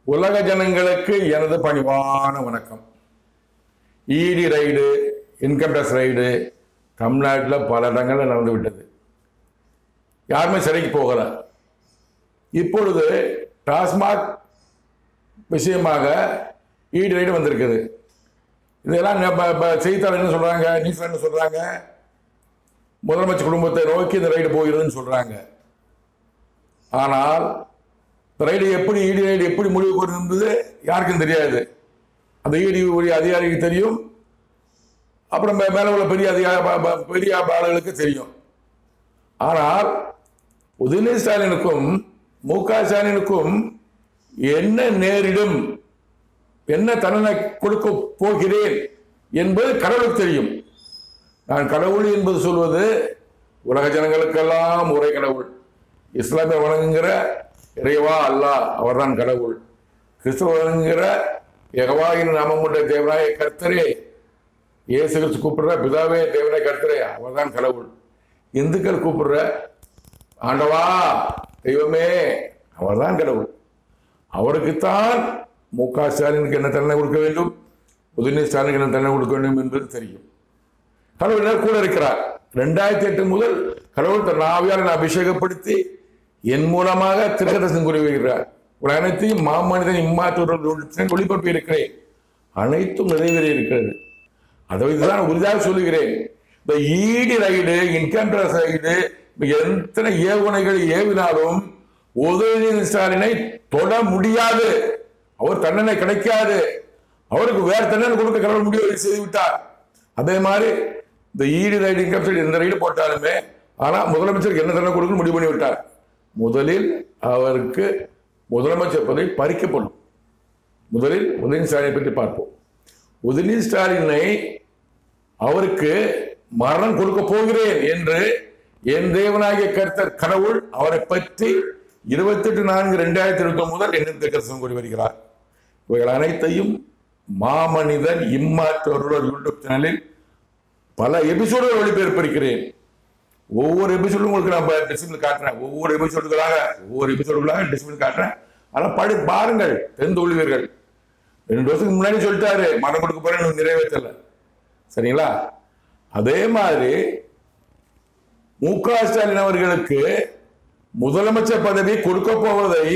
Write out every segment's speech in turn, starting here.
உலக ஜனங்களுக்கு எனது பணிவான வணக்கம். இடி ரைடு, இன்கம் டேக்ஸ் ரைடு தமிழ்நாட்டில் பல இடங்களில் நடந்து விட்டது. யாருமே சிறைக்கு போகல. இப்பொழுது டாஸ்மாக் விஷயமாக இடி ரைடு வந்திருக்குது. இதெல்லாம் செய்தித்தாள் என்ன சொல்றாங்க, நியூஸ்ல என்ன சொல்றாங்க, முதலமைச்சர் குடும்பத்தை நோக்கி இந்த ரைடு போகிறதுன்னு சொல்றாங்க. ஆனால் ரைடு எப்படி, இடி ரைடு எப்படி முடிவு கொண்டிருந்தது யாருக்கும் தெரியாது. அந்த இடி அதிகாரிக்கு தெரியும், அப்புறம் மேல உள்ள பெரிய ஆளுகளுக்கு தெரியும். ஆனால் உதயநிதி ஸ்டாலினுக்கும் மு.க. ஸ்டாலினுக்கும் என்ன நேரிடும், என்ன தண்டனை கொடுக்க போகிறேன் என்பது கடவுளுக்கு தெரியும். நான் கடவுள் என்பது சொல்வது உலக ஜனங்களுக்கெல்லாம் ஒரே கடவுள். இஸ்லாமிய வணங்குகிற இறைவா அல்லாஹ் அவர்தான் கடவுள். கிறிஸ்துவ வணங்குகிற யெகோவாவின் நாமம் கொண்ட தேவனாய கர்த்தரே, இயேசு கிறிஸ்து கூப்பிடுற பிதாவே தேவனாய கர்த்தரே அவர்தான் கடவுள். இந்துக்கள் கூப்பிடுற ஆண்டவா தெய்வமே அவர்தான் கடவுள். அவருக்குத்தான் மு.க. ஸ்டாலினுக்கு என்ன தண்டனை கொடுக்க வேண்டும், உதயநிதி ஸ்டாலினுக்கு என்ன தண்டனை கொடுக்க வேண்டும் என்பது தெரியும். கடவுள் கூட இருக்கிறார். 2008 முதல் கடவுள் தன் ஆவியால் அபிஷேகப்படுத்தி என் மூலமாக திருக்கதர்சனம் கூறி வருகிறார். அனைத்தையும் மாமனிதன் இம்மாற்றோடு ஒளிபரப்பி இருக்கிறேன். அனைத்தும் நிறைவேறி இருக்கிறது. அதை வைத்துதான் உறுதியாக சொல்லுகிறேன். இந்த இடி ரைடு, இன்கம் டேக்ஸ் ரைடு, எத்தனை ஏவுகணைகள் ஏவினாலும் உதயநிதி ஸ்டாலினை தொட முடியாது. அவர் தண்டனை கிடைக்காது. அவருக்கு வேற தண்டனை கொடுக்க கடவுள் முடிவு செய்து விட்டார். அதே மாதிரி இந்த இடி ரைடு, இன்கம் ரைடு எந்த ரைடு போட்டாலுமே ஆனா முதலமைச்சருக்கு என்ன தண்டனை கொடுக்க முடிவு பண்ணி விட்டார். முதலில் அவருக்கு முதலமைச்சர் பதவி பறிக்கப்படும். முதலில் உதயநிதி ஸ்டாலினை பற்றி பார்ப்போம். உதயநிதி ஸ்டாலினை அவருக்கு மரணம் கொடுக்க போகிறேன் என்று என் தேவனாகிய கர்த்தர் கடவுள் அவரை பற்றி 28/4/2021 முதல் என்ன திருக்கதர்சனம் கூறி வருகிறார். இவைகள் அனைத்தையும் மாமனிதன் இம்மாற்றோர் யூடியூப் சேனலில் பல எபிசோடுகள் ஒளிபரப்பிருக்கிறேன். ஒவ்வொரு எபிசோடும் உங்களுக்கு நான் டிஸ்பிளின் காட்டுறேன். ஒவ்வொரு எபிசோடுகளாக டிஸ்பிளின் காட்டுறேன். ஆனால் பாருங்கள், தெரிந்து கொள்வீர்கள். 2 வருஷத்துக்கு முன்னாடி சொல்லிட்டாரு மனம் கொடுக்க போறேன், நிறைவேற்றல. சரிங்களா? அதே மாதிரி மு.க. ஸ்டாலின் அவர்களுக்கு முதலமைச்சர் பதவி கொடுக்க போவதை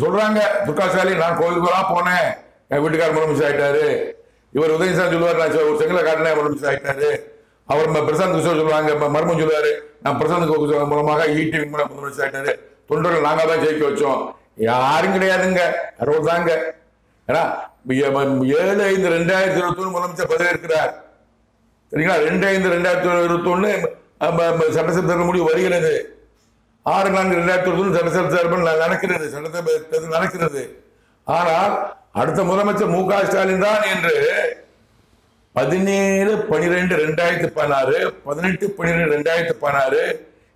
சொல்றாங்க. மு.க. ஸ்டாலின் நான் கோயிலுக்குலாம் போனேன், என் வீட்டுக்காரர் முதலமைச்சர் ஆயிட்டாரு. இவர் உதயநிதி ஸ்டாலின் சொல்லுவார், நான் ஒரு செங்கலை காட்டினேன் முதலமைச்சர் ஆயிட்டாரு. அவர் பிரசாந்த் கிஷோர் சொல்லுவாங்க, மர்மம் சொல்லுவாரு, நான் பிரசாந்த் மூலமாக ஈடி முதலமைச்சர் ஆயிட்டாரு. தொண்டர்கள் நாங்க தான் ஜெயிக்க வச்சோம். யாரும் கிடையாதுங்க, அறுபது தாங்க. ஏன்னா 7/5/2021 முதலமைச்சர் பதவி இருக்கிறார். சரிங்களா? 2/5/2021 சட்டசபை முடிவு வருகிறது. 6/4/2021 சட்டசபை நடக்கிறது. ஆனால் அடுத்த முதலமைச்சர் மு.க. ஸ்டாலின் தான் என்று 17/12/2016, 18/12/2016,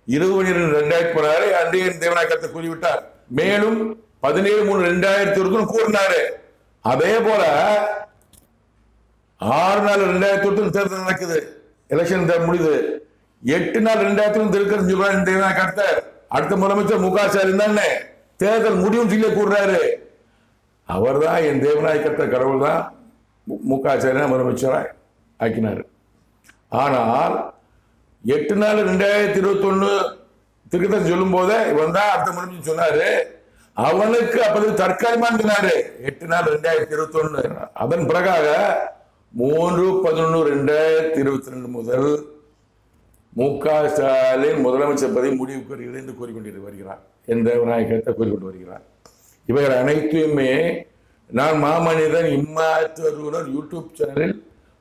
20/12/2016 அன்றைய தேவனாய கர்த்தர் கூறிவிட்டார். மேலும் 17/3/2021 கூறினாரு. அதே போல 6/4/2021 தேர்தல் நடக்குது, எலெக்ஷன் முடியுது. 8/4/2021 திருக்கதர்சனம் தேவனாய கர்த்தர் அடுத்த முதலமைச்சர் மு.க. ஸ்டாலின் தானே தேர்தல் முடியும் சொல்லி கூறுறாரு. அவர் தான் என் தேவனாய கர்த்தர் கடவுள் தான் மு.க. ஸ்டாலின் முதலமைச்சராக ஆக்கினார். ஆனால் 8/4/2021 திருக்கதர்சனம் சொல்லும் போதே இவன் தான் அடுத்த முதலமைச்சர் சொன்னாரு. அவனுக்கு அப்போது தற்காலிகமாக சொன்னாரு 8/4/2021. அதன் பிறகாக 3/11/2022 முதல் மு.க. ஸ்டாலின் முதலமைச்சர் பதவி முடிவுக்கு வருகிறது என்று கூறிக்கொண்டு வருகிறார். என் தேவனாய கர்த்தர் கூறிக்கொண்டு வருகிறார். இவைகள் அனைத்துமே நான் மாமனிதன் இம்மாற்றோர் யூடியூப் சேனலில்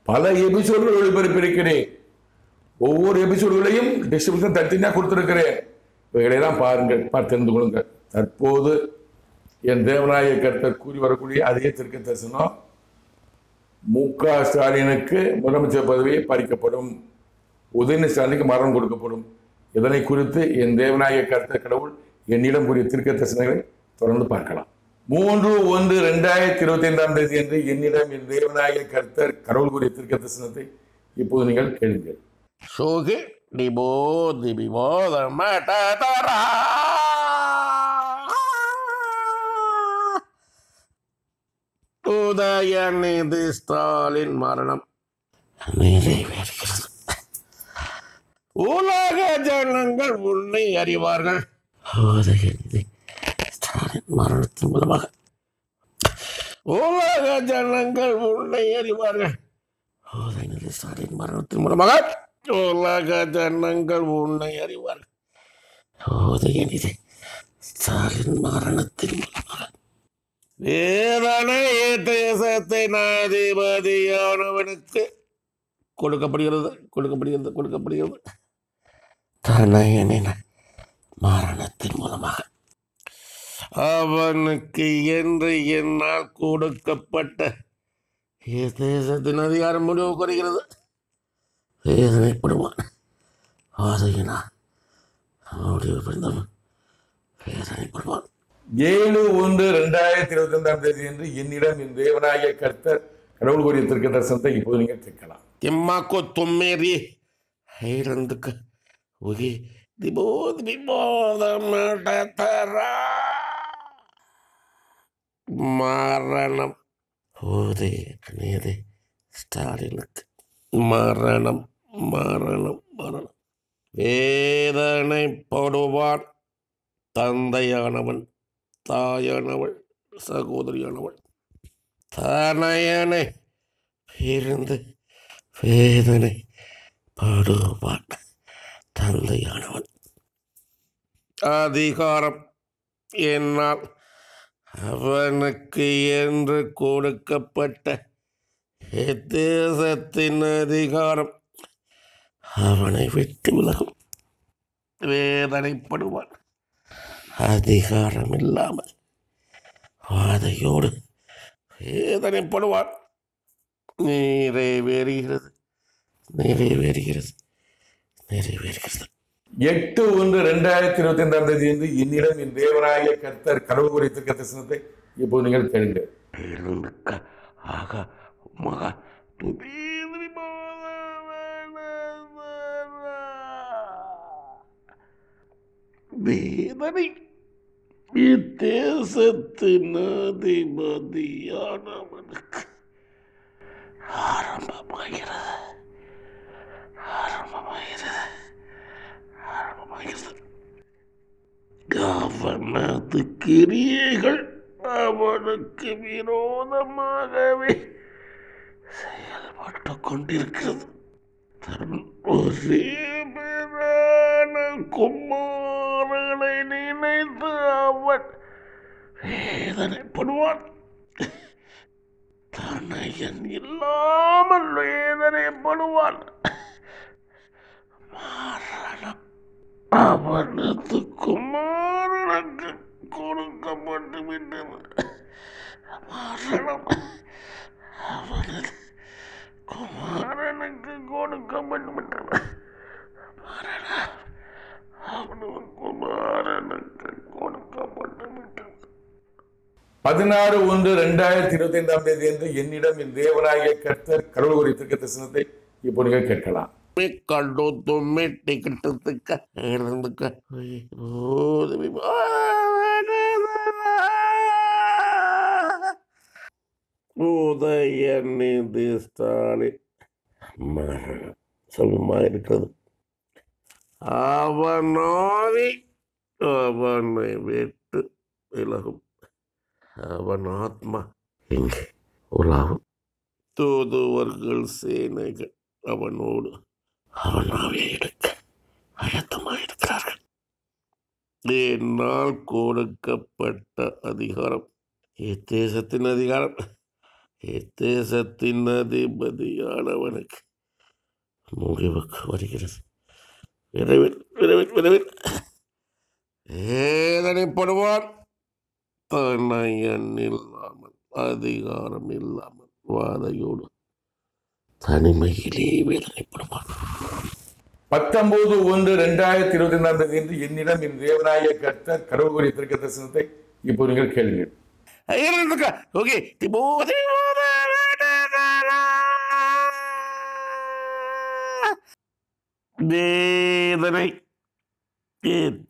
பல எபிசோடுகள் ஒளிபரப்பியிருக்கிறேன். ஒவ்வொரு எபிசோடுகளையும் டிஸ்கிரிப்ஷன் தனித்தனியாக கொடுத்திருக்கிறேன். இவைகளெல்லாம் பாருங்கள், தெரிந்து கொள்ளுங்கள். தற்போது என் தேவனாய கர்த்தர் கூறி வரக்கூடிய அதே திருக்கதர்சனம் மு.க. ஸ்டாலினுக்கு முதலமைச்சர் பதவியை பறிக்கப்படும், உதயநிதி ஸ்டாலினுக்கு மரணம் கொடுக்கப்படும். இதனை குறித்து என் தேவனாய கர்த்தர் கடவுள் என்னிடம் கூறிய திருக்கதர்சனங்களை தொடர்ந்து பார்க்கலாம். 3/1/2025 என்று என்னிடம் என் தேவனாய கர்த்தர் கடவுள் கூறிய திருக்கதர்சனத்தை இப்போது நீங்கள் கேளுங்கள். சோகி டிபோ திபிபோ தர்ம உதயநிதி ஸ்டாலின் மரணம் நிறைவேறுகிறது. உலக ஜனங்கள் உன்னை அறிவார்கள். உதயநிதி ஸ்டாலின் மரணத்தின் மூலமாக உலக ஜனங்கள் உன்னை அறிவார்கள். உதயநிதி ஸ்டாலின் மரணத்தின் மூலமாக உலக ஜனங்கள் உன்னை அறிவார்கள். உதயநிதி ஸ்டாலின் மரணத்தின் மூலமாக வேதனை தேசத்தின் அதிபதியானவனுக்கு கொடுக்கப்படுகிறது. தனயனின் மரணத்தின் மூலமாக அவனுக்கு என்று என்னால் கொடுக்கப்பட்ட தேசத்தின் அதிகாரம் முடிவு குறைகிறது. வேதனைப்படுவான். முடிவு புரிந்தவன் வேதனைப்படுவான். 7/1/2025 என்று என்னிடம் என் தேவனாகிய கர்த்தர் கடவுள் கூறிய தீர்க்க தரிசனத்தை இப்போது நீங்கள் கேட்கலாம். எம்மாக்கோ தொம்மேரி ஐரந்துக்கு உகி மரணம் உதயநிதி ஸ்டாலினுக்கு மரணம். வேதனைப்படுவான். தந்தையானவன், தாயானவள், சகோதரியானவள் தனையனை இருந்து வேதனை படுவான். தந்தையானவன் அதிகாரம் என்னால் அவனுக்கு என்று கொடுக்கப்பட்ட தேசத்தின் அதிகாரம் அவனை விட்டு விலகும். வேதனைப்படுவான். அதிகாரம் இல்லாமல் வாதையோடு வேதனைப்படுவான். நிறைவேறுகிறது. 8/1/2025 என்று என்னிடம் என் தேவனாகிய கர்த்தர் கடவுள் கூறிய தீர்க்க தரிசனத்தை இப்போது நீங்கள் கேளுங்கள். வேதனை இத்தேசத்தின் அதிபதியானவனுக்கு ஆரம்பமாகிறது. அவனது கிரியைகள் அவனுக்கு விரோதமாகவே செயல்பட்டு கொண்டிருக்கிறது. தன் ஒரே பேரான குமாரனை நினைத்து அவன் வேதனைப்படுவான். தனையன் இல்லாமல் வேதனைப்படுவான். மரணம் அவனது குமாரனுக்கு கொடுக்கப்பட்டு விட்டது. மரணம் அவனது குமாரனுக்கு கொடுக்கப்பட்டு விட்டது. மரணம் அவனது குமாரனுக்கு கொடுக்கப்பட்டு விட்டது. 16/1/2025 என்று என்னிடம் என் தேவனாகிய கர்த்தர் கடவுள் கூறிய தீர்க்க தரிசனத்தை இப்போ நீங்கள் கேட்கலாம். கண்டு தும்மி டிக்கெட்டுக்க இருந்துக்க உதயநிதி ஸ்டாலின் மரணம் சொல்லுமா இருக்கிறது. அவனாவி அவனை விட்டு விலகும். அவன் ஆத்மா இங்கே உலாவும். தூதுவர்கள் சேனைகள் அவனோடு அவனாவே எடுக்க ஆயத்தமாயிருக்கிறார்கள். என்னால் கொடுக்கப்பட்ட அதிகாரம் இத்தேசத்தின் அதிகாரம் இத்தேசத்தின் அதிபதியானவனுக்கு முடிவுக்கு வருகிறது. விரைவில் விரைவில் விரைவில் வேதனைப்படுவான். தனையன் இல்லாமல் அதிகாரம் இல்லாமல் வாதையோடு தனிமையிலே வேதனைப்படுவான். 19/1/2025 என்று என்னிடம் என் தேவனாகிய கர்த்தர் கடவுள் கூறிய தீர்க்க தரிசனத்தை இப்போ நீங்கள் கேளுங்கள். வேதனை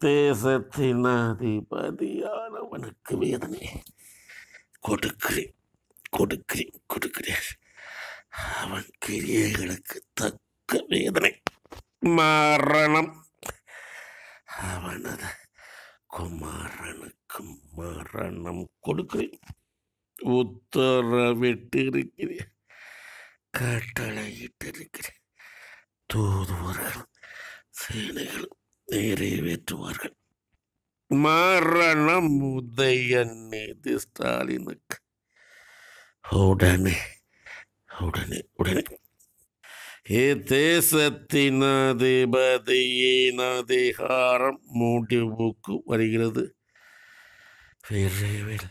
தேசத்தின் அதிபதியானவனுக்கு வேதனை கொடுக்கிறேன். கொடுக்கிறேன். அவன் கிரியைகளுக்கு தக்க வேதனை மரணம். அவனது குமாரனுக்கு மரணம் கொடுக்கிறேன். உத்தரவிட்டிருக்கிறேன், கட்டளையிட்டிருக்கிறேன். தூதுவர்கள் சேனைகள் நிறைவேற்றுவார்கள். மரணம் உதயநிதி ஸ்டாலினுக்கு உடனே உடனே உடனே. தேசத்தின் அதிபதியின் அதிகாரம் முடிவுக்கு வருகிறது. விரைவில்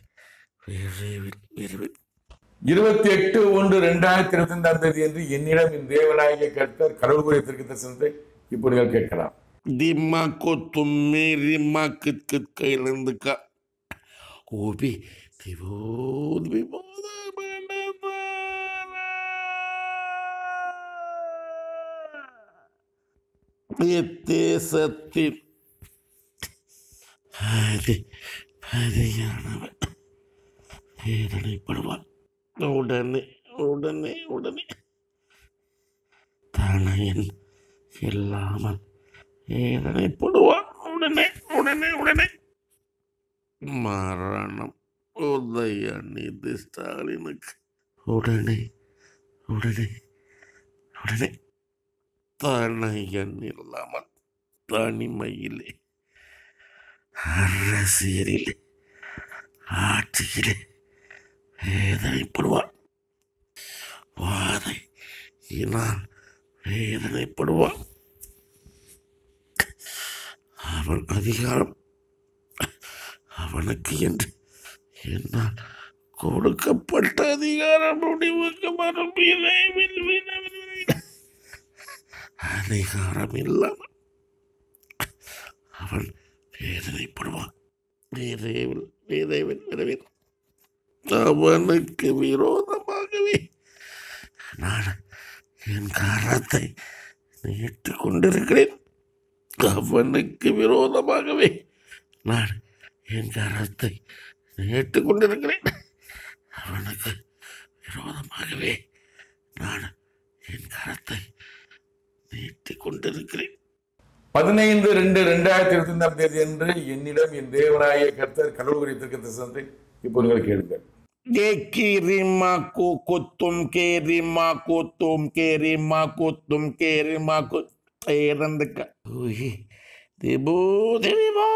விரைவில் விரைவில் 28/1/2025 அன்று என்னிடம் என் தேவனாகிய கர்த்தர் கடவுள் கூறிய தீர்க்கதரிசனத்தை இப்போ நீங்கள் கேட்கலாம். दिमाग तुम मेरी माँ कित कैलंद का वो भी विभोद विभोद தேசத்தின் வேதனைப்படுவான். உடனே உடனே உடனே தனையன் இல்லாமல் வேதனைப்படுவான். உடனே உடனே உடனே மரணம் உதயநிதி ஸ்டாலினுக்கு உடனே உடனே உடனே. தனையன் இல்லாமல் தனிமையிலே அரசியலிலே ஆட்சியிலே வேதனைப்படுவான். வாதை இனால் வேதனைப்படுவான். அவன் அதிகாரம் அவனுக்கு என்று என்னால் கொடுக்கப்பட்ட அதிகாரம் முடிவுக்கு வரும். அதிகாரம் இல்லாமல் அவன் வேதனைப்படுவான். விரைவில் விரைவில் விரைவில் அவனுக்கு விரோதமாகவே நான் என் கரத்தை நீட்டிக் கொண்டிருக்கிறேன். அவனுக்கு விரோதமாகவே நான் என் கரத்தை நீட்டிக் கொண்டிருக்கிறேன். அவனுக்கு விரோதமாகவே நான் என் கரத்தை நீட்டிக் கொண்டிருக்கிறேன். 15/2/2025 அன்று என்னிடம் என் தேவனாகிய கர்த்தர் கடவுள் கூறிய தீர்க்கதரிசனத்தை இப்போ நீங்கள் கேளுங்கள். केरिमा को तुम केरिमा को तुम केरिमा को तुम केरिमा को एरंद का ओही देबो देबो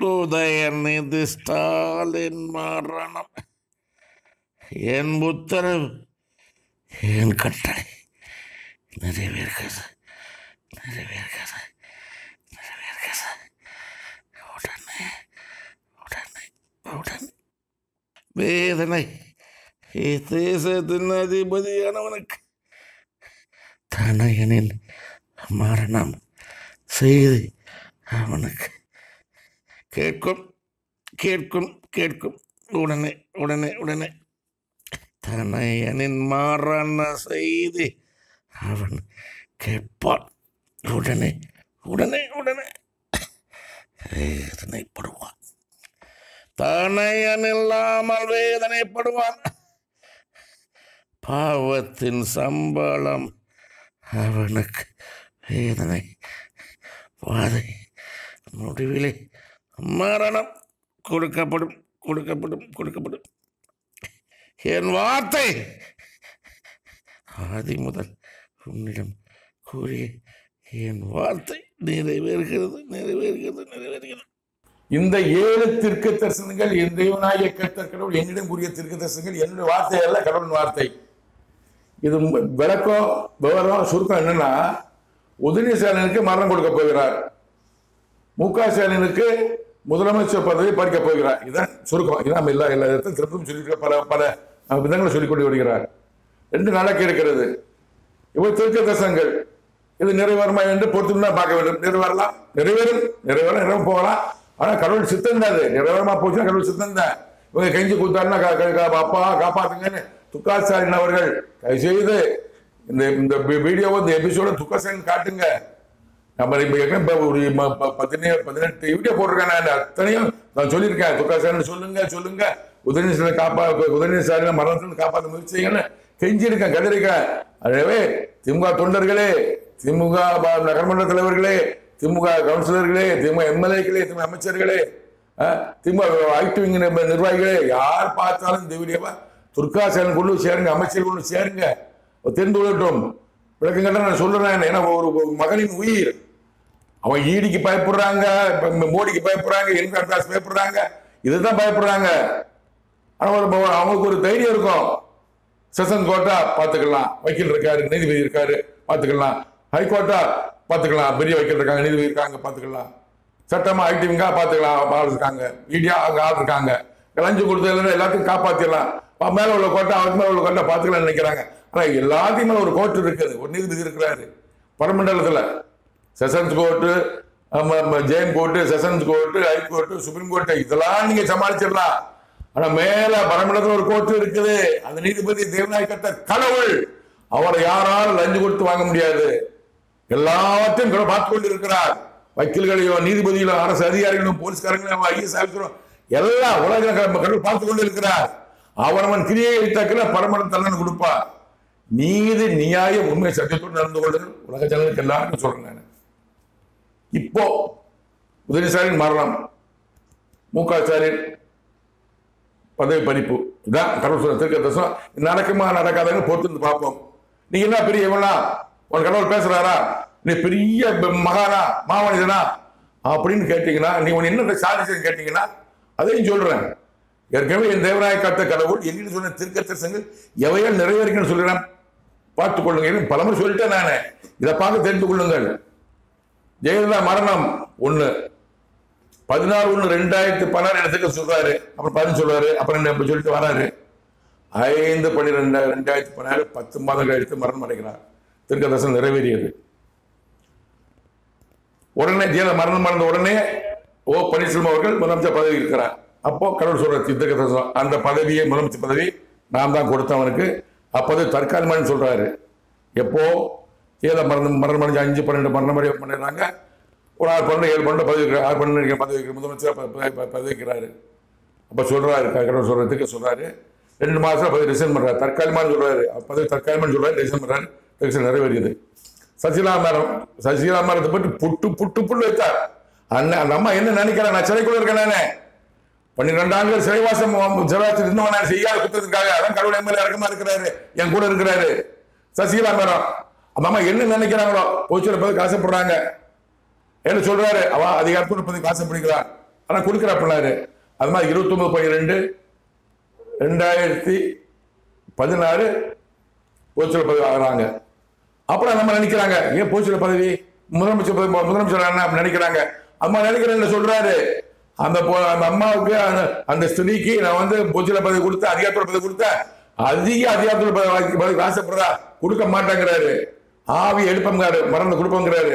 உதயநிதி ஸ்டாலின் மரணம் என் உத்தரவு என் கட்டளை நிறைவேறுகிறது நிறைவேறுகிறது நிறைவேறுகிறது. உடனே உடனே உடனே வேதனை தேசத்தின் அதிபதியானவனுக்கு தனையனின் மரணம் செய்து அவனுக்கு கேட்கும் கேட்கும் கேட்கும். உடனே உடனே உடனே தனையனின் மரண செய்தி அவன் கேட்பான். உடனே உடனே உடனே வேதனைப்படுவான். தனையன் இல்லாமல் வேதனைப்படுவான். பாவத்தின் சம்பளம் அவனுக்கு வேதனை வாதை. முடிவிலே மரணம் கொடுக்கப்படும் கொடுக்கப்படும் கொடுக்கப்படும். என் வார்த்தை ஆதி முதல் உன்னிடம் கூறிய என் வார்த்தை நிறைவேறுகிறது நிறைவேறுகிறது நிறைவேறுகிறது. இந்த 7 தீர்க்க தரிசனங்கள் என் தேவனாகிய கர்த்தர் கடவுள் என்னிடம் கூறிய தீர்க்க தரிசனங்கள் என்னுடைய வார்த்தை அல்ல, கடவுளின் வார்த்தை. இது விளக்கம் விவரம் சுருக்கம் என்னன்னா, உதயநிதி ஸ்டாலினுக்கு மரணம் கொடுக்க போகிறார், மு.க. ஸ்டாலினுக்கு முதலமைச்சர் பதவி பறிக்க போகிறார். இதான் சுருக்கம். இதான் எல்லா இடத்தையும் திருப்பம் சொல்லிட்டு பல பல விதங்களை சொல்லிக்கொண்டு வருகிறார். 2 நடக்க இருக்கிறது. இவை தீர்க்க தரிசனங்கள். இது நிறைவேறுமா என்று பொறுத்து பார்க்க வேண்டும். நிறைவேறலாம், நிறைவேறும், நிறைவேற போகலாம். ஆனா கடவுள் சித்தம் தான். அது நிறைவேறமா போச்சுன்னா கடவுள் சித்தம் தான். இவங்க கெஞ்சி கொடுத்தாருன்னா அப்பா காப்பாத்துங்கன்னு துக்கா ஸ்டாலின் அவர்கள் செய்து இந்த வீடியோவை இந்த எபிசோட துக்கா ஸ்டாலின் காட்டுங்க. நம்ம இப்போ ஒரு 18 வீடியோ போட்டிருக்கேன். நான் அத்தனையும் நான் சொல்லியிருக்கேன். துர்காசாமி சொல்லுங்க உதயநிதி மரணத்திலிருந்து காப்பாற்ற முயற்சி செய்யுங்கன்னு கெஞ்சிருக்கேன், கதறிருக்கேன். எனவே திமுக தொண்டர்களே, திமுக நகர்மன்ற தலைவர்களே, திமுக கவுன்சிலர்களே, திமுக எம்எல்ஏக்களே, திமுக அமைச்சர்களே, திமுக ஐடி விங் நிர்வாகிகளே, யார் பார்த்தாலும் இந்த வீடியோவா துர்காசாமி கொண்டு சேருங்க, அமைச்சர் கொண்டு சேருங்க, தெரிந்து கொள்ளட்டும். விளக்கம் கேட்ட நான் சொல்றேன். ஏன்னா ஒரு மகனின் உயிர். அவன் ஈடிக்கு பயப்படுறாங்க, மோடிக்கு பயப்படுறாங்க, இன்கம் டாக்ஸ் பயப்படுறாங்க, இதுதான் பயப்படுறாங்க. அவங்களுக்கு ஒரு தைரியம் இருக்கும். செஷன் கோர்ட்டா பாத்துக்கலாம், வக்கீல் இருக்காரு, நீதிபதி இருக்காரு, பாத்துக்கலாம். ஹைகோர்ட்டா பாத்துக்கலாம், பெரிய வக்கீல் இருக்காங்க, நீதிபதி இருக்காங்க, பாத்துக்கலாம். சட்டமா ஐடிவிங்கா பாத்துக்கலாம், ஆள் இருக்காங்க, மீடியா அங்க ஆள் இருக்காங்க. லஞ்சு கொடுத்ததுல எல்லாத்தையும் காப்பாத்திடலாம். மேல உள்ள கோட்டை அவருக்கு மேல உள்ள கோட்டை பாத்துக்கலாம் நினைக்கிறாங்க. ஆனா எல்லாத்தையும் மேல ஒரு கோர்ட் இருக்குது, ஒரு நீதிபதி இருக்கிறாரு பரமண்டலத்துல. Sessions court, jail court, sessions court, high court, supreme court, இதெல்லாம் நீங்க சமாளிச்சிடலாம். ஆனா மேல பரமண்டலத்துல ஒரு கோர்ட்டு இருக்குது. அந்த நீதிபதி தேவநாயகத்த கடவுள். அவரை யாராலும் லஞ்சு கொடுத்து வாங்க முடியாது. எல்லாத்தையும் பார்த்து கொண்டு இருக்கிறார். வக்கீல்களையும் நீதிபதிகளும் அரசு அதிகாரிகளும் போலீஸ்காரங்களும் ஐஎஸ் ஆஃபீஸரும் எல்லா உலக கடவுள் பார்த்து கொண்டு இருக்கிறார். அவன் கிரியை தக்கல பரமண்டல தண்டனை கொடுப்பார். நீதி நியாயம் உண்மை சத்தியத்தோடு நடந்து கொள்ளுங்கள். உலக ஜனங்களுக்கு எல்லாருக்கும் சொல்றேன் நான். இப்போ உதயநிதி ஸ்டாலின் மரணம், மு.க. ஸ்டாலின் பதவி பறிப்பு, இதான் கடவுள் சொல்ற திருக்க தசம். நடக்குமா நடக்காதன்னு பொறுத்து பார்ப்போம். நீங்க என்ன பெரிய இவனா, உன் கடவுள் பேசுறாரா, நீ பெரிய மகானா மாமனிதனா அப்படின்னு கேட்டீங்கன்னா, நீ உன் என்ன சாதிச்சு கேட்டீங்கன்னா அதையும் சொல்றேன். ஏற்கனவே என் தேவராய காத்த கடவுள் என்னன்னு சொன்ன திருக்க தரிசனங்கள் எவையால் நிறைவேறிக்கன்னு சொல்றேன், பார்த்துக் கொள்ளுங்க. பலமுறை சொல்லிட்டேன் நானு, இதை பார்த்து தெரிந்து கொள்ளுங்கள். ஜெயலலிதா மரணம் 16/1/2016 இடத்துக்கு சொல்றாரு, அப்புறம் 10 சொல்றாரு, அப்புறம் சொல்லிட்டு வராரு. 5/12/2016 10 மாதங்கள் கழித்து மரணம் அடைகிறார். திருக்க தரிசனம் நிறைவேறியது. உடனே ஜெயலலிதா மரணம் அடைந்த உடனே ஓ பன்னீர்செல்வம் அவர்கள் முதலமைச்சர் பதவி இருக்கிறார். அப்போ கடவுள் சொல்ற திருக்க தரிசனம், அந்த பதவியை முதலமைச்சர் பதவி நான் தான் கொடுத்தவனுக்கு. அப்போது தற்காலிகமான சொல்றாரு. எப்போ ஜெயலலிதா மரணம் அடைஞ்சு 5/12 மரணம் பண்ணிடுறாங்க. ஒரு 6/12 7/12 பதவி 6/12 பதவி முதலமைச்சர் பதவி வைக்கிறாரு. அப்ப சொல்றாரு, கடவுள் சொல்றதுக்கு சொல்றாரு, 2 மாசம் பதவி ரிசைன் பண்றாரு. தற்காலிகமான சொல்றாரு, பதவி தற்காலிகமான சொல்றாரு, ரிசைன் பண்றாரு. நிறைவேறியது. சசிகலா மேரத்தை போட்டு புட்டு வைத்தார். அந்த அம்மா என்ன நினைக்கிறேன், நான் சிறைக்குள்ள இருக்கேன். நானே 12 ஆண்டுகள் சிறைவாசம் இருந்தவன் நான் செய்யாத குற்றத்துக்காக. அதான் கடவுள் எம்எல்ஏ இறக்கமா இருக்கிறாரு, என் கூட இருக்கிறாரு. சசிகலா மேரம் அந்த அம்மா என்ன நினைக்கிறாங்களோ, போச்சுல பதவிக்கு ஆசைப்படுறாங்க என்ன சொல்றாரு, அவ அதிகாரத்தோட பதவிக்கு ஆசைப்படுகிறார், ஆனா கொடுக்கிறாரு. அது மாதிரி 29/12/2016 போச்சுல பதவி ஆகிறாங்க. அப்புறம் நம்ம நினைக்கிறாங்க, ஏன் போச்சுல பதவி முதலமைச்சர் நினைக்கிறாங்க. அம்மா நினைக்கிறேன் சொல்றாரு. அந்த அம்மாவுக்கு அந்த ஸ்திரீக்கு நான் போச்சுல பதவி கொடுத்தேன், அதிகாரத்தோட பதவி கொடுத்தேன், அதிக அதிகாரத்தோட பதவிக்கு ஆசைப்படுறா, கொடுக்க மாட்டேங்கிறாரு. ஆவி எடுப்பங்கிறாரு, மறந்து கொடுப்பங்கிறாரு.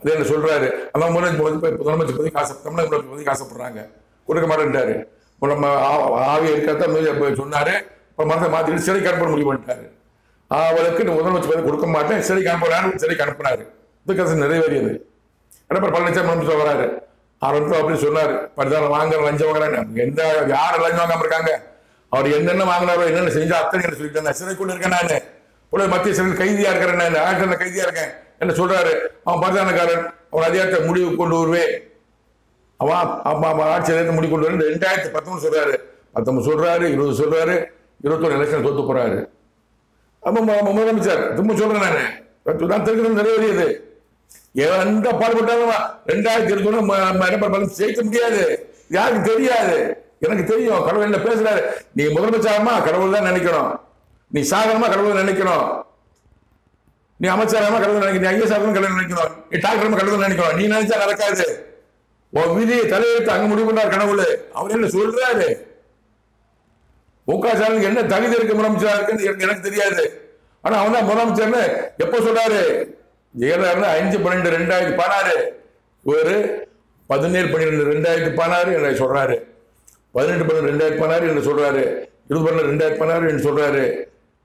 அது என்ன சொல்றாரு, அதான் முதலமைச்சர் பதவிக்கு தமிழக பதவிக்கு ஆசைப்படுறாங்க, கொடுக்க மாட்டேன்ட்டாரு. ஆவி எடுக்கத்தான் சொன்னாரு. மனதை மாத்திட்டு சிறைக்கு அனுப்ப முடிவு பண்ணிட்டாரு. அவளுக்கு முதலமைச்சர் பதவி கொடுக்க மாட்டேன், சிறைக்கு அனுப்புறாரு. சிறைக்கு அனுப்புனாரு. இதுக்கு நிறைவேறியது. எடப்பாடி பழனிசாமி முதலமைச்சர் வராரு. அவர் அப்படி சொன்னாரு, பரிதாரம் வாங்குற லஞ்சம் வாங்குறாங்க. எந்த யாரும் லஞ்சம் வாங்காம இருக்காங்க, அவர் என்னென்ன வாங்கினாரோ என்னென்ன செஞ்சா அத்தனை சொல்லிட்டு சிறைக்குள்ள இருக்கேன் நானு, மத்திய சிறையில் கைதியா இருக்கிறேன், நான் ஆட்சியில் கைதியா இருக்கேன் என்ன சொல்றாரு. அவன் பரிதானக்காரன், அவன் அதிகாரத்தை முடிவு கொண்டு வருவேன், அவன் ஆட்சியத்தை முடிவு கொண்டு வருவேன் 2019 சொல்றாரு, 19 சொல்றாரு, 20 சொல்றாரு, 21 எலெக்ஷன் தோத்து போறாரு. அப்ப முதலமைச்சர் திரும்ப சொல்றேன் நானு, நான் தெரிஞ்சது நிறைவேறியது. எந்த பாடுபட்டாலும் 2021 ஜெயிக்க முடியாது. யாருக்கு தெரியாது, எனக்கு தெரியும். கடவுள் என்ன பேசுறாரு, நீ முதலமைச்சரமா கடவுள் தான் நினைக்கணும், நீ சாகரமா கடவுள் நினைக்கணும், நீ அமைச்சரமா கடவுள் நினைக்கணும், நீ ஐஎஸ் கடவுள் நினைக்கணும், நீ டாக்டர் கடவுள் நினைக்கணும். நீ நினைச்சா நடக்காது. உன் விதி தலையெழுத்து அங்க முடிவு பண்றாரு கடவுள். அவர் என்ன சொல்றாரு, மு.க. ஸ்டாலினுக்கு என்ன தகுதி இருக்கு முதலமைச்சரா இருக்குன்னு எனக்கு தெரியாது. ஆனா அவன் தான் முதலமைச்சர்னு எப்ப சொல்றாரு, ஜெயலலிதா 5/12/2016 ஒரு 17/12/2016 என்ன சொல்றாரு, 18/12/2016 என்ன சொல்றாரு, 20/12/2016 என்ன சொல்றாரு,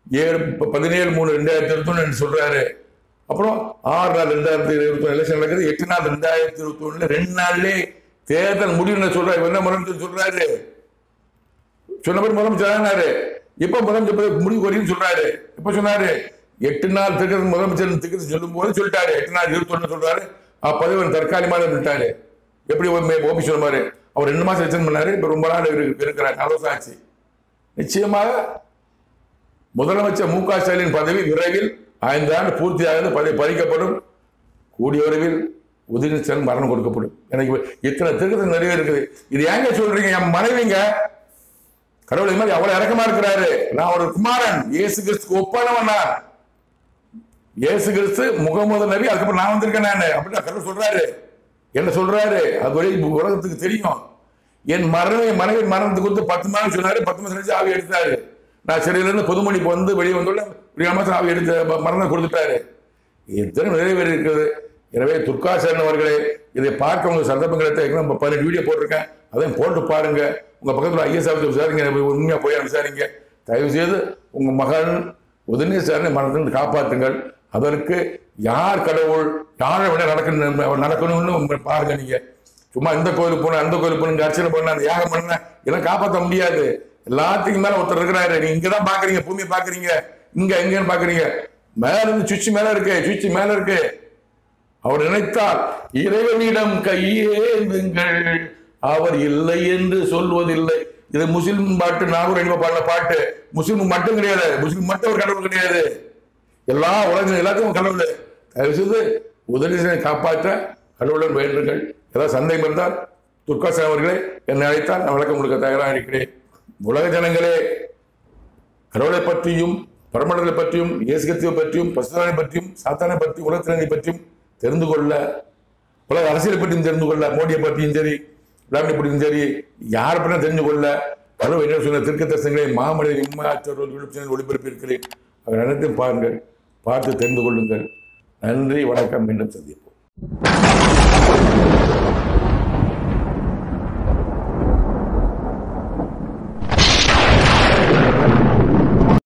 17/3/2021 என்ன சொல்றாரு, அப்புறம் 6 நாள் 2021 எலெக்ஷன் நடக்குது, 8 நாள் 2021 2 நாள்லே தேர்தல் முடிவுன்னு சொல்றாரு. என்ன முதலமைச்சர் சொல்றாரு? சொன்ன பேர் முதலமைச்சர் இப்ப முதலமைச்சர் முடிவு வரையும் சொல்றாரு. இப்ப சொன்னாரு 8 நாள் திட்டம் முதலமைச்சர் திட்டம் சொல்லும் போது சொல்லிட்டாரு 8 நாள் 21 சொல்றாரு. பதவி தற்காலிகமாக விட்டாரு. எப்படி ஓபி சொல்லுவாரு, அவர் 2 மாசம் எக்ஸ்டெண்ட் பண்ணாரு. இப்ப ரொம்ப நாள் இருக்கிறார், 4 வருஷம் ஆச்சு. நிச்சயமாக முதலமைச்சர் மு க ஸ்டாலின் பதவி விரைவில் 5 ஆண்டு பூர்த்தியாகிறது, பதவி பறிக்கப்படும். கூடிய விரைவில் உதயநிதி ஸ்டாலின் மரணம் கொடுக்கப்படும். எனக்கு இத்தனை திட்டத்தில் நிறைய இருக்குது. இது ஏங்க சொல்றீங்க? என் மனைவிங்க கடவுள் இது மாதிரி அவ்வளவு இறக்கமா இருக்கிறாரு. நான் ஒரு குமாரன், இயேசு கிறிஸ்துக்கு ஒப்பானவன். நான் இயேசு கிறிஸ்து முகமது நபி, அதுக்கப்புறம் நான் வந்திருக்கேன் நான் அப்படின்னு கடவுள் சொல்றாரு. என்ன சொல்றாரு? அது வரை உலகத்துக்கு தெரியும். என் மனைவி மரணத்துக்கு கொடுத்து 10 மாதம் சொன்னாரு. 10 மாதம் கழிச்சு ஆவி எடுத்தாரு. நான் சிறையிலிருந்து பொதுமணிக்கு வந்து வெளியே வந்துள்ள 3 மாசம் ஆவி எடுத்து மரணம் கொடுத்துட்டாரு. இத்தனை நிறைவேறி இருக்குது. எனவே துர்காசன் அவர்களே, இதை பார்க்க உங்களுக்கு சந்தர்ப்பம் கிடைத்த 18 வீடியோ போட்டிருக்கேன், அதையும் போட்டு பாருங்க. உங்க பக்கத்தில் ஐஎஸ் ஆஃபீஸர் விசாரிங்க, உண்மையா போய் விசாரிங்க. தயவு செய்து உங்க மகன் உதயநிதி ஸ்டாலினை மரணத்திலிருந்து காப்பாற்றுங்கள். அதற்கு யார் கடவுள், யாரை விட நடக்கணும்னு பாருங்க. நீங்க சும்மா இந்த கோயிலுக்கு போன அந்த கோயிலுக்கு போன அர்ச்சனை பண்ண அந்த யாகம் பண்ண இதெல்லாம் காப்பாற்ற முடியாது. எல்லாத்துக்கும் மேல ஒருத்தர் இருக்கிறாரு. நீங்க இங்கதான் பாக்குறீங்க, பூமியை பாக்குறீங்க, இங்க எங்கன்னு பாக்குறீங்க. மேல இருந்து சுவிட்ச் மேல இருக்கு, சுவிட்ச் மேல இருக்கு. அவர் நினைத்தால் இறைவனிடம் கையேந்துங்கள், அவர் இல்லை என்று சொல்வதில்லை. இது முஸ்லிம் பாட்டு, நாகூர் அடிமை பாடின பாட்டு. முஸ்லிம் மட்டும் கிடையாது, முஸ்லிம் மட்டும் ஒரு கடவுள் கிடையாது. எல்லா உலகம் எல்லாத்தையும் கடவுள். தயவு செய்து உதயநிதியை காப்பாற்ற கடவுளுடன் வேண்டுங்கள். ஏதாவது சந்தேகம் இருந்தால் துர்காசன் அவர்களே என்னை அழைத்தால் நான் விளக்கம் கொடுக்க தயாராக இருக்கிறேன். உலக ஜனங்களே, கடவுளை பற்றியும் பரமண்டலை பற்றியும் இயேசு கிறிஸ்துவை பற்றியும் பசுதானை பற்றியும் சாத்தானை பற்றியும் உலகத்தினை பற்றியும் தெரிந்து கொள்ள, உலக அரசியலை பற்றியும் தெரிந்து கொள்ள, மோடியை பற்றியும் சரி விளாடி பற்றியும் சரி யாரை பற்றியும் தெரிந்து கொள்ள கடவுள் என்ன சொன்ன திருக்க தரிசனங்களை மாமனித இம்மாற்றோர் ஒளிபரப்பி இருக்கிறேன். அவர் அனைத்தையும் பாருங்கள், பார்த்து தெரிந்து கொள்ளுங்கள். நன்றி, வணக்கம். மீண்டும் சந்திப்போம்.